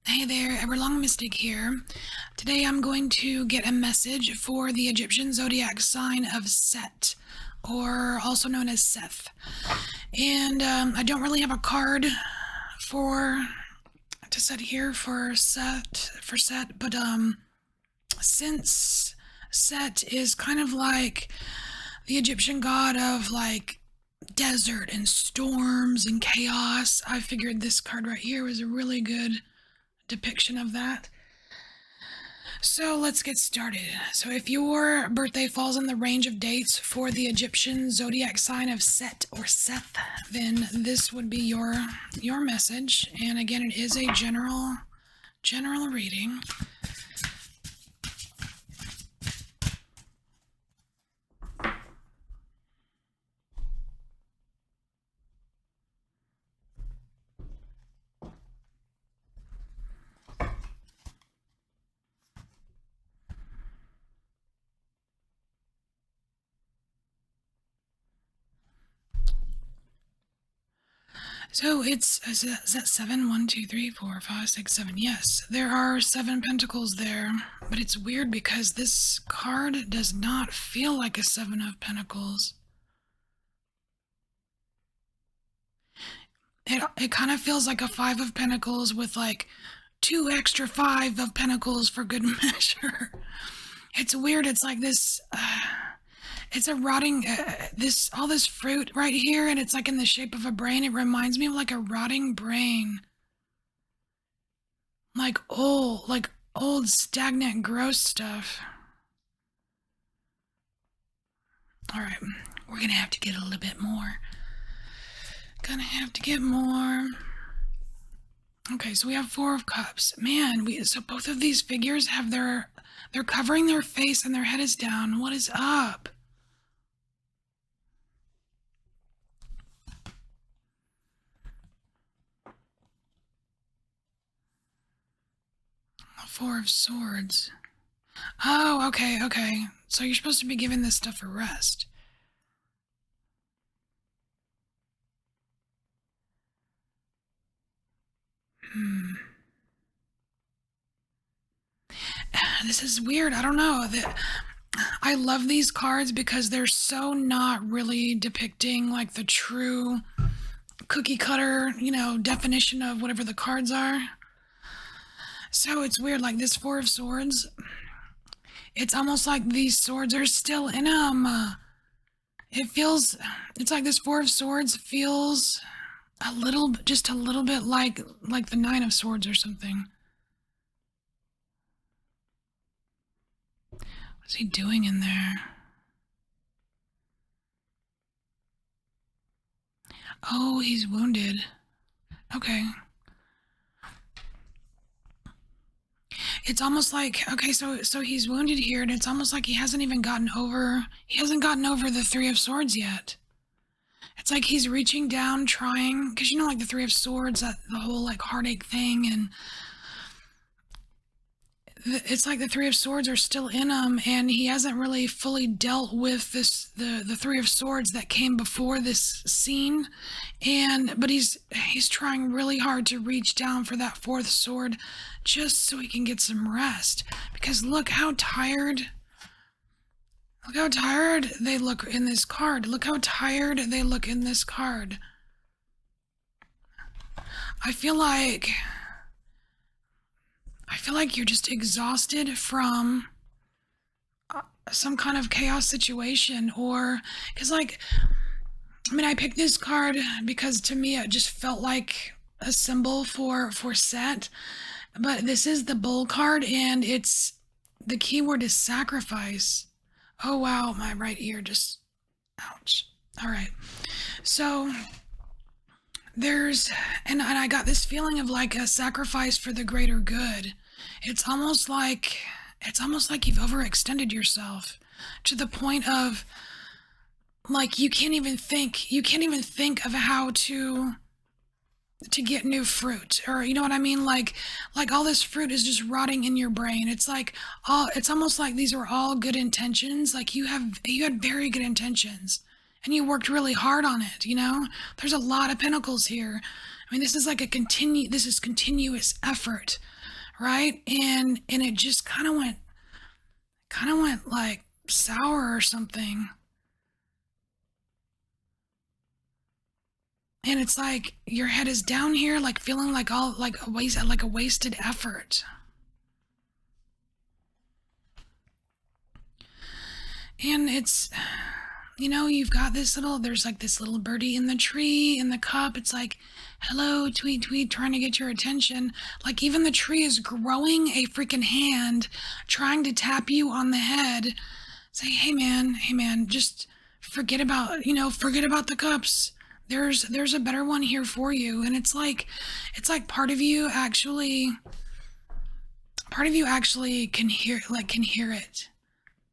Hey there, Everlong Mystic here. Today I'm going to get a message for the Egyptian zodiac sign of Set, or also known as Seth. And I don't really have a card for to set here for Set, but since Set is kind of like the Egyptian god of like desert and storms and chaos, I figured this card right here was a really good depiction of that. So let's get started. So if your birthday falls in the range of dates for the Egyptian zodiac sign of Set or Seth, then this would be your message. And again, it is a general reading. So is that seven? 1, 2, 3, 4, 5, 6, 7. Yes, there are 7 pentacles there, but it's weird because this card does not feel like a 7 of pentacles. It kind of feels like a 5 of pentacles with like 2 extra 5 of pentacles for good measure. It's weird. It's like this. It's a rotting. All this fruit right here, and it's like in the shape of a brain. It reminds me of like a rotting brain, like old stagnant, gross stuff. All right, we're gonna have to get a little bit more. Gonna have to get more. Okay, so we have 4 of cups. Man, so both of these figures have they're covering their face and their head is down. What is up? A 4 of swords. Oh, okay. So you're supposed to be giving this stuff a rest. This is weird. I don't know. I love these cards because they're so not really depicting like the true cookie cutter, definition of whatever the cards are. So it's weird. Like this 4 of swords, it's almost like these swords are still in them. It's like this 4 of swords feels just a little bit like the 9 of swords or something. What's he doing in there? Oh, he's wounded. Okay. It's almost like, okay, so he's wounded here, and it's almost like he hasn't gotten over the 3 of swords yet. It's like he's reaching down, trying, because like the 3 of swords, that the whole like heartache thing, and it's like the 3 of swords are still in him, and he hasn't really fully dealt with the 3 of swords that came before this scene, but he's trying really hard to reach down for that 4th sword just so he can get some rest, because look how tired they look in this card. Look how tired they look in this card. I feel like you're just exhausted from some kind of chaos situation, or because I picked this card because to me it just felt like a symbol for Set, but this is the bull card, and the keyword is sacrifice. Oh wow, my right ear just, ouch. All right, so and I got this feeling of like a sacrifice for the greater good. It's almost like you've overextended yourself to the point of like you can't even think of how to get new fruit, or you know what I mean, like all this fruit is just rotting in your brain. It's almost like these are all good intentions. Like you had very good intentions and you worked really hard on it. There's a lot of pentacles here. This is like this is continuous effort right? And it just kind of went like sour or something. And it's like your head is down here, like feeling like all like a wasted effort. And it's, you've got there's like this little birdie in the tree, in the cup. It's like, hello, tweet, tweet, trying to get your attention. Like, even the tree is growing a freaking hand, trying to tap you on the head. Say, hey man, just forget about the cups. There's a better one here for you. And it's like part of you actually can hear it.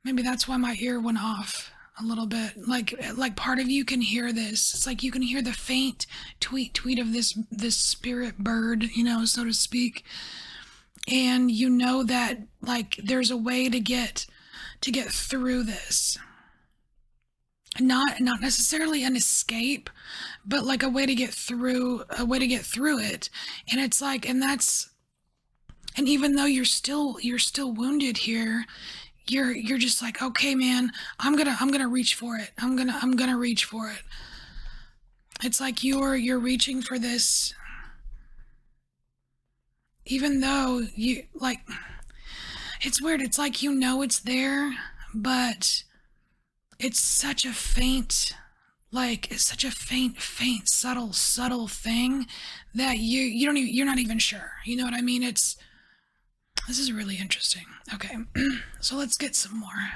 Maybe that's why my ear went off a little bit. Like part of you can hear this. It's like you can hear the faint tweet tweet of this spirit bird, so to speak. And you know that like there's a way to get through this. Not necessarily an escape, but like a way to get through it. And it's like and even though you're still wounded here, you're just like, okay, man, I'm gonna reach for it. I'm gonna reach for it. It's like you're reaching for this, even though you like. It's weird. It's like it's there, but it's such a faint, subtle thing that you don't even, you're not even sure. You know what I mean? This is really interesting. Okay, so let's get some more.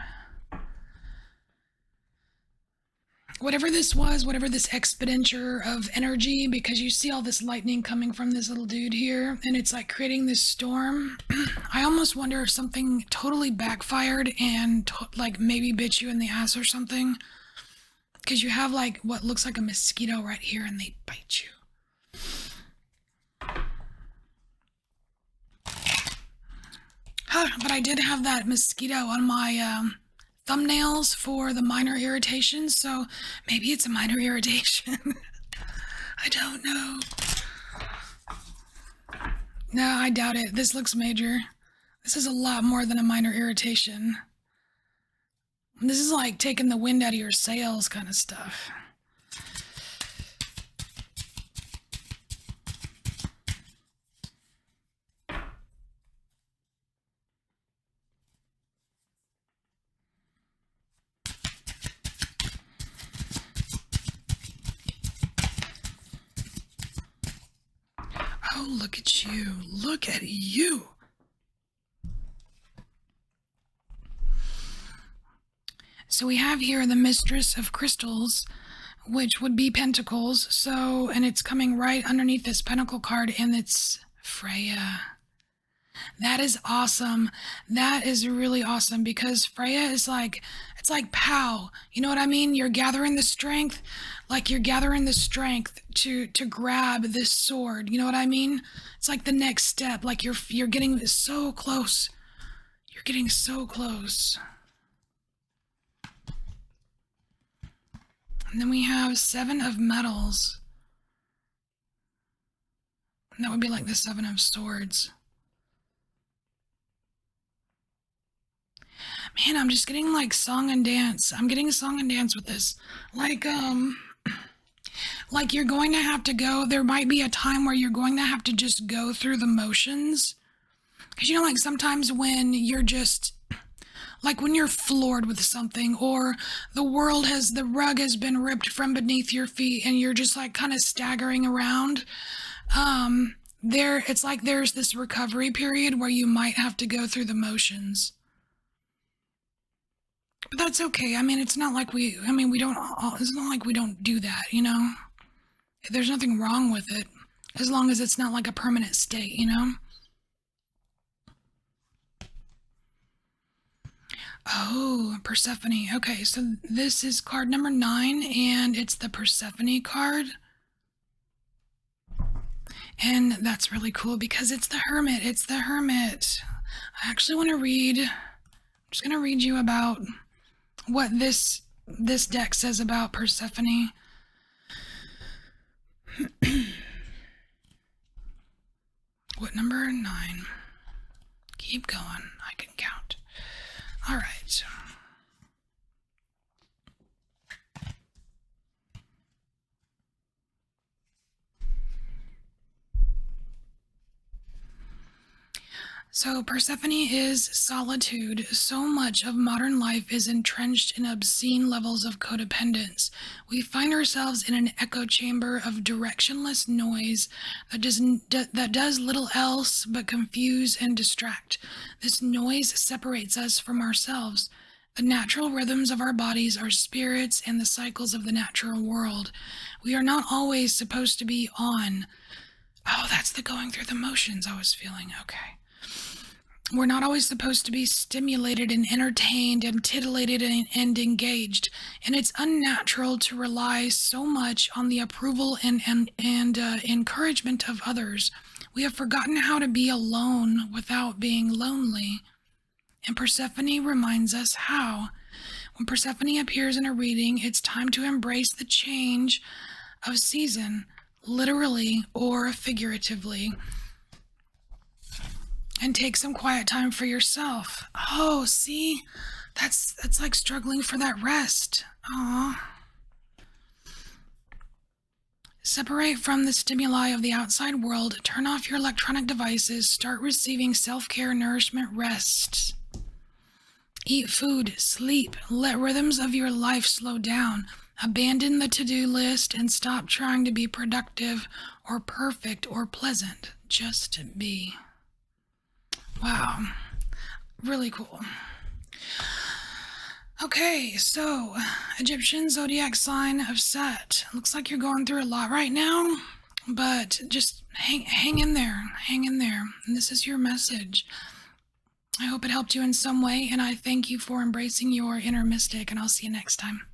Whatever this was, whatever this expenditure of energy, because you see all this lightning coming from this little dude here, and it's like creating this storm. I almost wonder if something totally backfired and like maybe bit you in the ass or something, because you have like what looks like a mosquito right here, and they bite you. Huh, but I did have that mosquito on my thumbnails for the minor irritations, so maybe it's a minor irritation. I don't know. No, I doubt it. This looks major. This is a lot more than a minor irritation. This is like taking the wind out of your sails kind of stuff. Oh, look at you. Look at you. So we have here the Mistress of Crystals, which would be Pentacles. So, and it's coming right underneath this Pentacle card, and it's Freya. That is awesome. That is really awesome, because Freya is like, it's like pow. You know what I mean? You're gathering the strength, like you're gathering the strength to grab this sword. You know what I mean? It's like the next step. Like you're getting so close. You're getting so close. And then we have Seven of Metals. And that would be like the Seven of Swords. Man, I'm just getting like song and dance. I'm getting song and dance with this. Like you're going to have to go, there might be a time where you're going to have to just go through the motions. Because like sometimes when you're just, like when you're floored with something, or the rug has been ripped from beneath your feet and you're just like kind of staggering around, it's like there's this recovery period where you might have to go through the motions. But that's okay. I mean, it's not like it's not like we don't do that, There's nothing wrong with it, as long as it's not like a permanent state. Oh, Persephone. Okay, so this is card number 9, and it's the Persephone card. And that's really cool because it's the Hermit. It's the Hermit. I actually want to I'm just going to read you about what this deck says about Persephone. What, number 9? Keep going. I can count. All right. So, Persephone is solitude. So much of modern life is entrenched in obscene levels of codependence. We find ourselves in an echo chamber of directionless noise that does little else but confuse and distract. This noise separates us from ourselves. The natural rhythms of our bodies, our spirits, and the cycles of the natural world. We are not always supposed to be on. Oh, that's the going through the motions I was feeling. Okay. We're not always supposed to be stimulated and entertained and titillated and engaged. And it's unnatural to rely so much on the approval and encouragement of others. We have forgotten how to be alone without being lonely. And Persephone reminds us how. When Persephone appears in a reading, it's time to embrace the change of season, literally or figuratively. And take some quiet time for yourself. Oh, see? That's like struggling for that rest. Aw. Separate from the stimuli of the outside world. Turn off your electronic devices. Start receiving self-care, nourishment, rest. Eat food, sleep. Let rhythms of your life slow down. Abandon the to-do list and stop trying to be productive or perfect or pleasant. Just be. Wow, really cool. Okay, so Egyptian zodiac sign of Set. Looks like you're going through a lot right now, but just hang in there, hang in there. And this is your message. I hope it helped you in some way, and I thank you for embracing your inner mystic, and I'll see you next time.